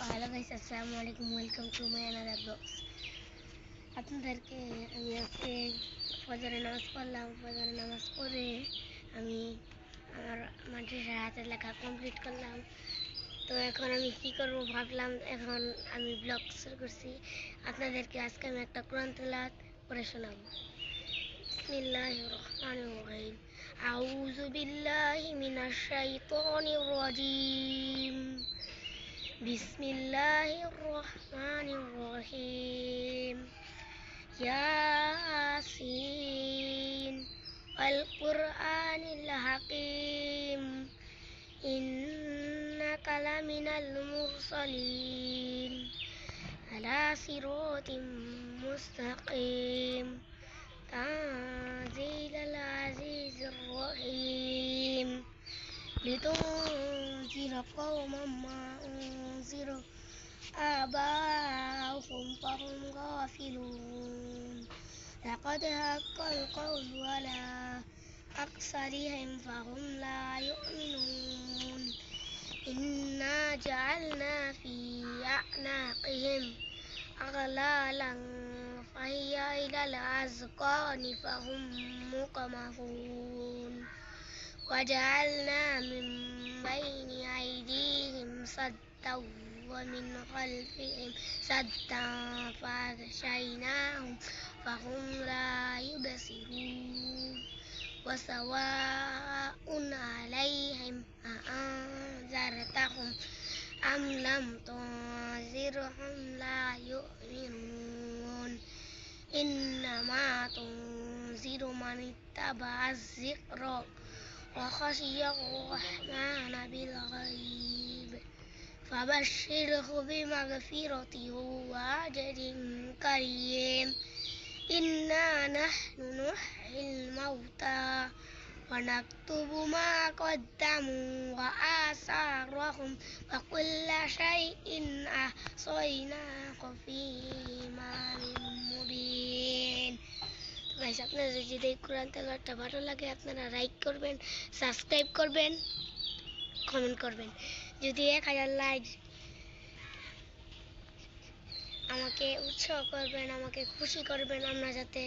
Hello guys, আসসালামু আলাইকুম। Welcome to my another blogs. আপনাদেরকে আমি আজকে ফজরের নামাজ পড়লাম। ফজরের নামাজ পড়ে আমি আমার মাদ্রাসার হাতের লেখা কমপ্লিট করলাম। তো এখন আমি কি করব ভাবলাম, এখন আমি ব্লগ শুরু করছি। আপনাদেরকে আজকে আমি একটা কোরআন তেলাওয়াত করে শোনাব। বিসমিল্লাহির রহমানির রহিম। আউযু বিল্লাহি মিনাশ শাইতানির রাজিম। بسم الله الرحمن الرحيم. ياسين والقرآن الحكيم إنك لمن المرسلين على صراط مستقيم تنزيل العزيز الرحيم لتنذر قوما ما أنذر آباؤهم فهم غافلون لقد حق القول على أكثرهم فهم لا يؤمنون إنا جعلنا في أعناقهم أغلالا فهي إلى الأذقان فهم مقمحون وجعلنا من بين أيديهم سدا ومن خلفهم سدا فأغشيناهم فهم لا يبصرون وسواء عليهم أأنذرتهم أم لم تنذرهم لا يؤمنون إنما تنذر من اتبع الذكر وخشي الرحمن بالغيب فبشره بمغفرة وأجر كريم إنا نحن نحيي الموتى ونكتب ما قدموا وآثارهم وكل شيء أحصيناه في إمام مبين। গাইস, আপনাদের যদি এই কোরআন তেলাওয়াতটা ভালো লাগে আপনারা লাইক করবেন, সাবস্ক্রাইব করবেন, কমেন্ট করবেন। যদি 1000 লাইক আমাকে উৎসাহ করবেন, আমাকে খুশি করবেন, আমরা যাতে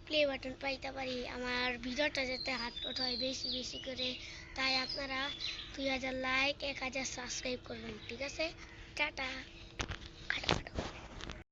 প্লে বাটন পাইতে পারি, আমার ভিডিওটা যাতে আপলোড হয় বেশি বেশি করে। তাই আপনারা 2000 লাইক 1000 সাবস্ক্রাইব করবেন, ঠিক আছে? টাটা।